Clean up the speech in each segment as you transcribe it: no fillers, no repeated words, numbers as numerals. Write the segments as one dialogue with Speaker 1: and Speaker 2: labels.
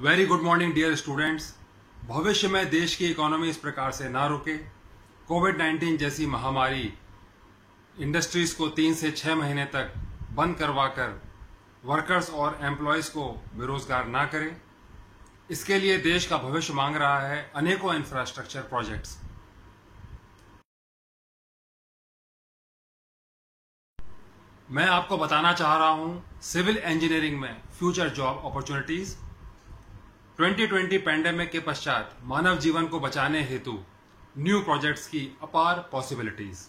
Speaker 1: Very good morning dear students. भविष्य में देश की इकोनॉमी इस प्रकार से ना रुके, कोविड-19 जैसी महामारी इंडस्ट्रीज को 3 से 6 महीने तक बंद करवाकर वर्कर्स और एम्प्लॉयज को बेरोजगार ना करे, इसके लिए देश का भविष्य मांग रहा है अनेकों इंफ्रास्ट्रक्चर प्रोजेक्ट्स। मैं आपको बताना चाह रहा हूं सिविल इंजीनियरिंग में फ्यूचर जॉब अपॉर्चुनिटीज। 2020 पैंडेमिक के पश्चात मानव जीवन को बचाने हेतु न्यू प्रोजेक्ट्स की अपार पॉसिबिलिटीज।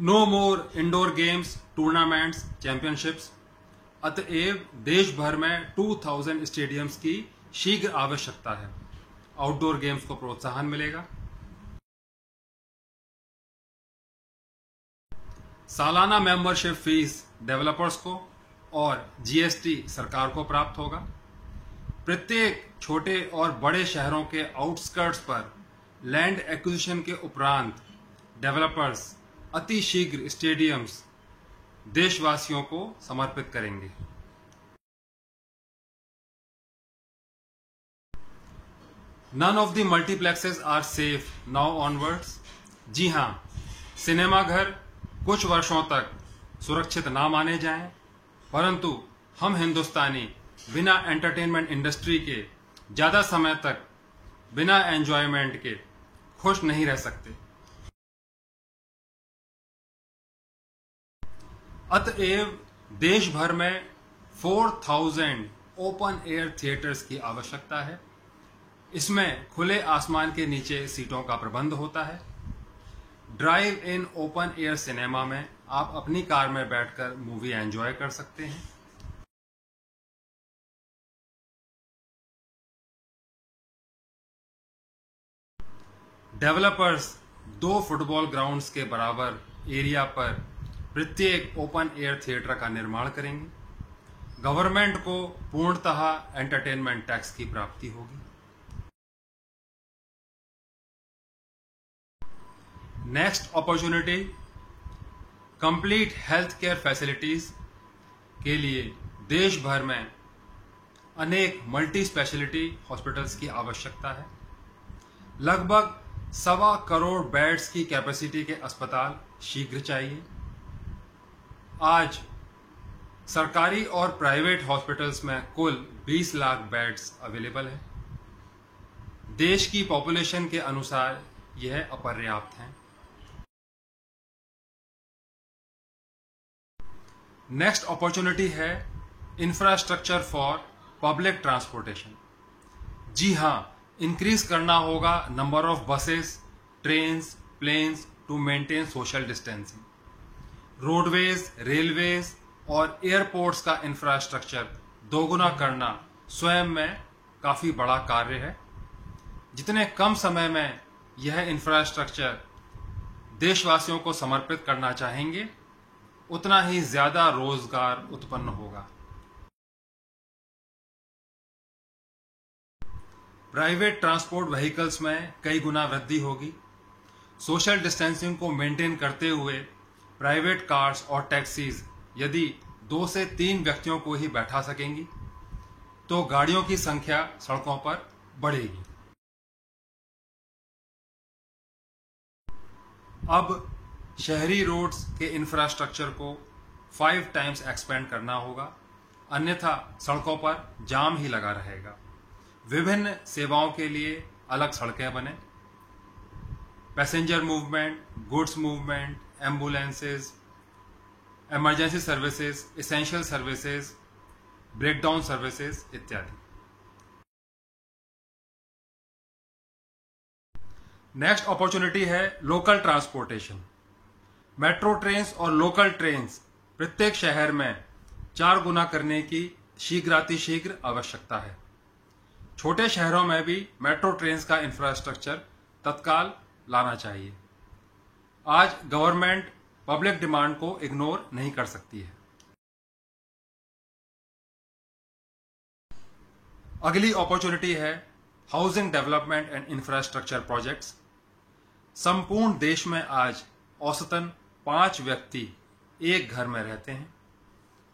Speaker 1: नो मोर इंडोर गेम्स, टूर्नामेंट्स, चैंपियनशिप्स। अतएव देश भर में 2000 स्टेडियम्स की शीघ्र आवश्यकता है। आउटडोर गेम्स को प्रोत्साहन मिलेगा। सालाना मेंबरशिप फीस डेवलपर्स को और जीएसटी सरकार को प्राप्त होगा। प्रत्येक छोटे और बड़े शहरों के आउटस्कर्ट्स पर लैंड एक्विजिशन के उपरांत डेवलपर्स अति शीघ्र स्टेडियम्स देशवासियों को समर्पित करेंगे। None of the multiplexes are safe now onwards. जी हां, सिनेमाघर कुछ वर्षों तक सुरक्षित ना माने जाएं, परंतु हम हिंदुस्तानी बिना एंटरटेनमेंट इंडस्ट्री के ज्यादा समय तक बिना एंजॉयमेंट के खुश नहीं रह सकते। अतएव देश भर में 4000 ओपन एयर थिएटर्स की आवश्यकता है। इसमें खुले आसमान के नीचे सीटों का प्रबंध होता है। Drive in open air cinema में आप अपनी कार में बैठकर मूवी एंजॉय कर सकते हैं। डेवलपर्स 2 फुटबॉल ग्राउंड्स के बराबर एरिया पर प्रत्येक ओपन एयर थिएटर का निर्माण करेंगे। गवर्नमेंट को पूर्णतः एंटरटेनमेंट टैक्स की प्राप्ति होगी। Next opportunity, complete health care facilities के लिए देश भर में अनेक मल्टी स्पेशलिटी हॉस्पिटल्स की आवश्यकता है। लगभग 1.25 करोड़ बेड्स की कैपेसिटी के अस्पताल शीघ्र चाहिए। आज सरकारी और प्राइवेट हॉस्पिटल्स में कुल 20 लाख बेड्स अवेलेबल है। देश की पॉपुलेशन के अनुसार यह अपर्याप्त है। नेक्स्ट अपॉर्चुनिटी है इंफ्रास्ट्रक्चर फॉर पब्लिक ट्रांसपोर्टेशन। जी हां, इंक्रीज करना होगा number of buses, trains, planes to maintain social distancing. Roadways, railways और एयरपोर्ट्स का इंफ्रास्ट्रक्चर दोगुना करना स्वयं में काफी बड़ा कार्य है। जितने कम समय में यह इंफ्रास्ट्रक्चर देशवासियों को समर्पित करना चाहेंगे, उतना ही ज्यादा रोजगार उत्पन्न होगा। प्राइवेट ट्रांसपोर्ट व्हीकल्स में कई गुना वृद्धि होगी। सोशल डिस्टेंसिंग को मेंटेन करते हुए प्राइवेट कार्स और टैक्सीज यदि 2 से 3 व्यक्तियों को ही बैठा सकेंगी, तो गाड़ियों की संख्या सड़कों पर बढ़ेगी। अब शहरी रोड्स के इंफ्रास्ट्रक्चर को 5 टाइम्स एक्सपेंड करना होगा, अन्यथा सड़कों पर जाम ही लगा रहेगा। विभिन्न सेवाओं के लिए अलग सड़कें बने। Passenger movement, goods movement, ambulances, emergency services, essential services, breakdown services इत्यादि। नेक्स्ट अपॉर्चुनिटी है लोकल ट्रांसपोर्टेशन। मेट्रो ट्रेन्स और लोकल ट्रेन्स प्रत्येक शहर में 4 गुना करने की शीघ्रातिशीघ्र आवश्यकता है। छोटे शहरों में भी मेट्रो ट्रेन्स का इंफ्रास्ट्रक्चर तत्काल लाना चाहिए। आज गवर्नमेंट पब्लिक डिमांड को इग्नोर नहीं कर सकती है। अगली अपॉर्चुनिटी है housing development and infrastructure projects. संपूर्ण देश में आज औसतन 5 व्यक्ति एक घर में रहते हैं।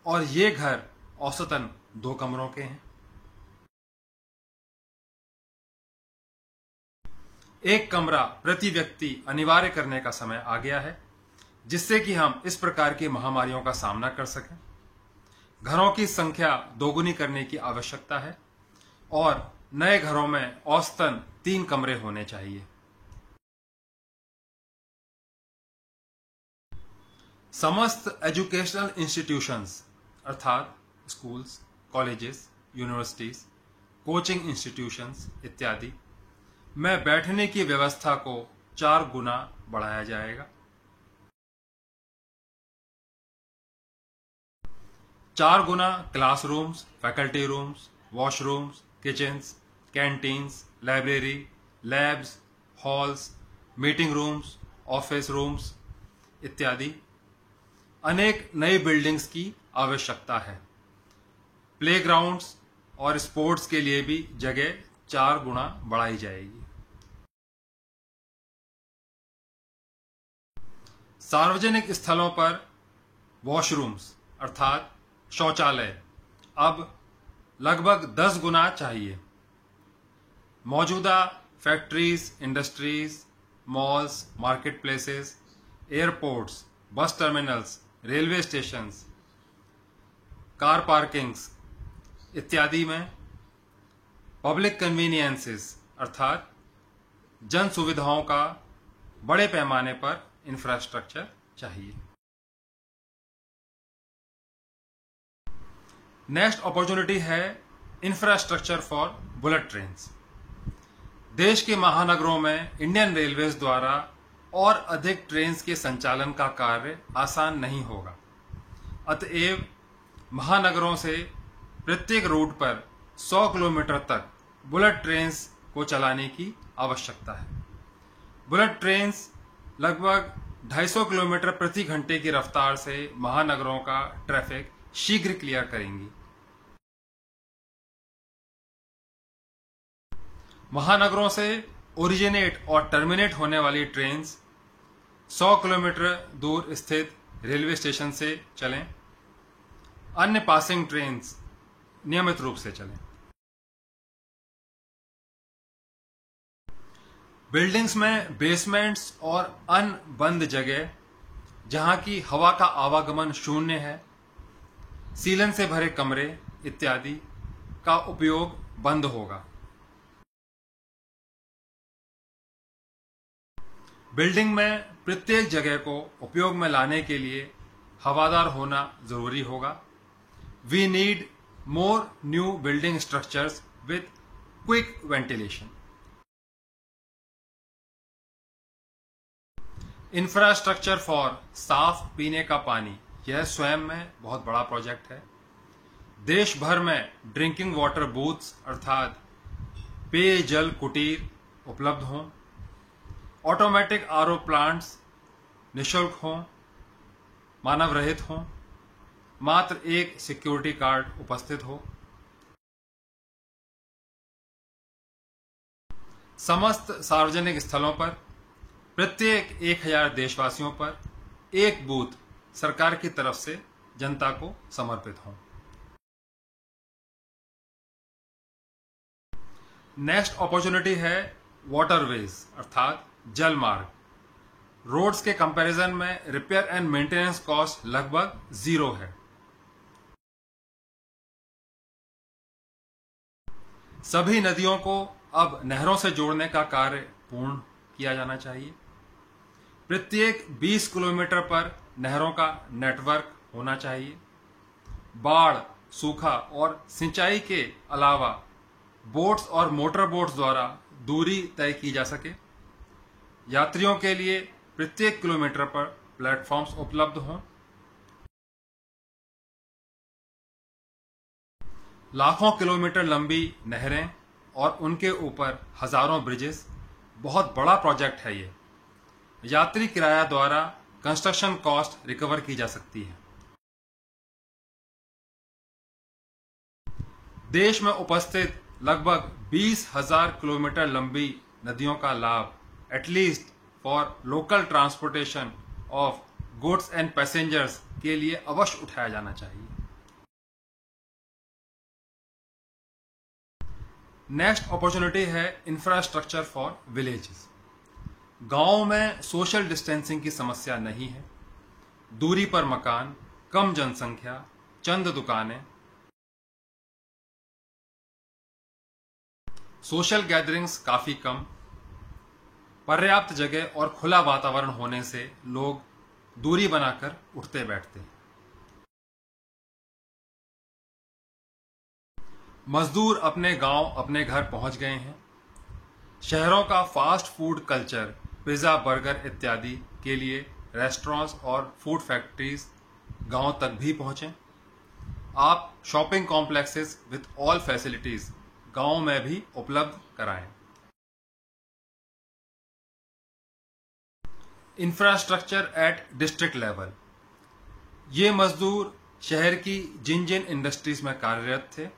Speaker 1: और ये घर औसतन 2 कमरों के हैं। एक कमरा प्रति व्यक्ति अनिवार्य करने का समय आ गया है, जिससे कि हम इस प्रकार की महामारियों का सामना कर सकें। घरों की संख्या दोगुनी करने की आवश्यकता है और नए घरों में औसतन 3 कमरे होने चाहिए। समस्त एजुकेशनल इंस्टीट्यूशंस अर्थात schools, colleges, universities, coaching institutions इत्यादि में बैठने की व्यवस्था को 4 गुना बढ़ाया जाएगा। 4 गुना classrooms, faculty rooms, washrooms, kitchens, canteens, library, labs, halls, meeting rooms, office rooms इत्यादि अनेक नई बिल्डिंग्स की आवश्यकता है। प्लेग्राउंड्स और स्पोर्ट्स के लिए भी जगह 4 गुना बढ़ाई जाएगी। सार्वजनिक स्थलों पर वॉशरूम्स अर्थात शौचालय अब लगभग 10 गुना चाहिए। मौजूदा factories, industries, malls, market places, airports, bus terminals, railway stations, car parkings इत्यादि में पब्लिक कन्वीनियंसेस अर्थात जन सुविधाओं का बड़े पैमाने पर इंफ्रास्ट्रक्चर चाहिए। नेक्स्ट अपॉर्चुनिटी है इंफ्रास्ट्रक्चर फॉर बुलेट ट्रेन्स। देश के महानगरों में इंडियन रेलवेज द्वारा और अधिक ट्रेन्स के संचालन का कार्य आसान नहीं होगा। अतएव महानगरों से प्रत्येक रूट पर 100 किलोमीटर तक बुलेट ट्रेन्स को चलाने की आवश्यकता है। बुलेट ट्रेन्स लगभग 250 किलोमीटर प्रति घंटे की रफ्तार से महानगरों का ट्रैफिक शीघ्र क्लियर करेंगी। महानगरों से ओरिजिनेट और टर्मिनेट होने वाली ट्रेन्स 100 किलोमीटर दूर स्थित रेलवे स्टेशन से चलें। अन्य पासिंग ट्रेन्स नियमित रूप से चलें। बिल्डिंग्स में बेसमेंट्स और अनबंद जगह जहां की हवा का आवागमन शून्य है, सीलन से भरे कमरे इत्यादि का उपयोग बंद होगा। बिल्डिंग में प्रत्येक जगह को उपयोग में लाने के लिए हवादार होना जरूरी होगा। We need more new building structures with quick ventilation. Infrastructure for साफ पीने का पानी, यह स्वयं में बहुत बड़ा प्रोजेक्ट है। देश भर में ड्रिंकिंग वाटर बूथ्स अर्थात पेयजल कुटीर उपलब्ध हों। ऑटोमेटिक आरओ प्लांट्स निःशुल्क हों, मानव रहित हों, मात्र एक सिक्योरिटी गार्ड उपस्थित हो। समस्त सार्वजनिक स्थलों पर प्रत्येक 1000 देशवासियों पर एक बूथ सरकार की तरफ से जनता को समर्पित हो। नेक्स्ट अपॉर्चुनिटी है वाटरवेज अर्थात जल मार्ग। रोड्स के कंपैरिजन में रिपेयर एंड मेंटेनेंस कॉस्ट लगभग 0 है। सभी नदियों को अब नहरों से जोड़ने का कार्य पूर्ण किया जाना चाहिए। प्रत्येक 20 किलोमीटर पर नहरों का नेटवर्क होना चाहिए। बाढ़, सूखा और सिंचाई के अलावा बोट्स और मोटर बोट्स द्वारा दूरी तय की जा सके। यात्रियों के लिए प्रत्येक किलोमीटर पर प्लेटफॉर्म्स उपलब्ध हों। लाखों किलोमीटर लंबी नहरें और उनके ऊपर हजारों ब्रिजेस, बहुत बड़ा प्रोजेक्ट है ये। यात्री किराया द्वारा कंस्ट्रक्शन कॉस्ट रिकवर की जा सकती है। देश में उपस्थित लगभग 20,000 किलोमीटर लंबी नदियों का लाभ at least for local transportation of goods and passengers के लिए अवश्य उठाया जाना चाहिए। नेक्स्ट अपॉर्चुनिटी है इंफ्रास्ट्रक्चर फॉर विलेजेस। गांव में सोशल डिस्टेंसिंग की समस्या नहीं है, दूरी पर मकान, कम जनसंख्या, चंद दुकानें, सोशल गैदरिंग्स काफी कम, पर्याप्त जगह और खुला वातावरण होने से लोग दूरी बनाकर उठते बैठते हैं। मजदूर अपने गांव अपने घर पहुंच गए हैं। शहरों का fast food culture, pizza, burger इत्यादि के लिए रेस्टोरेंट्स और फूड फैक्ट्रीज गांव तक भी पहुंचे। आप shopping complexes with all facilities गांव में भी उपलब्ध कराएं। Infrastructure at district level. ये मजदूर शहर की जिन जिन इंडस्ट्रीज में कार्यरत थे,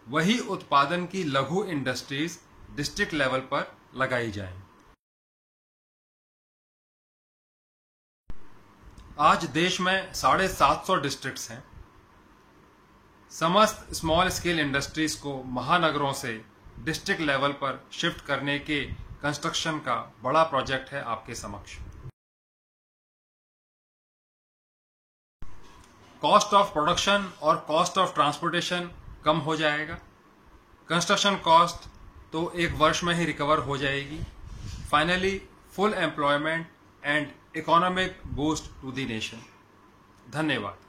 Speaker 1: वही उत्पादन की लघु इंडस्ट्रीज डिस्ट्रिक्ट लेवल पर लगाई जाएं। आज देश में 750 डिस्ट्रिक्ट्स हैं। समस्त स्मॉल स्केल इंडस्ट्रीज को महानगरों से डिस्ट्रिक्ट लेवल पर शिफ्ट करने के कंस्ट्रक्शन का बड़ा प्रोजेक्ट है आपके समक्ष। कॉस्ट ऑफ प्रोडक्शन और कॉस्ट ऑफ ट्रांसपोर्टेशन कम हो जाएगा। कंस्ट्रक्शन कॉस्ट तो एक वर्ष में ही रिकवर हो जाएगी। Finally full employment and economic boost to the nation. धन्यवाद।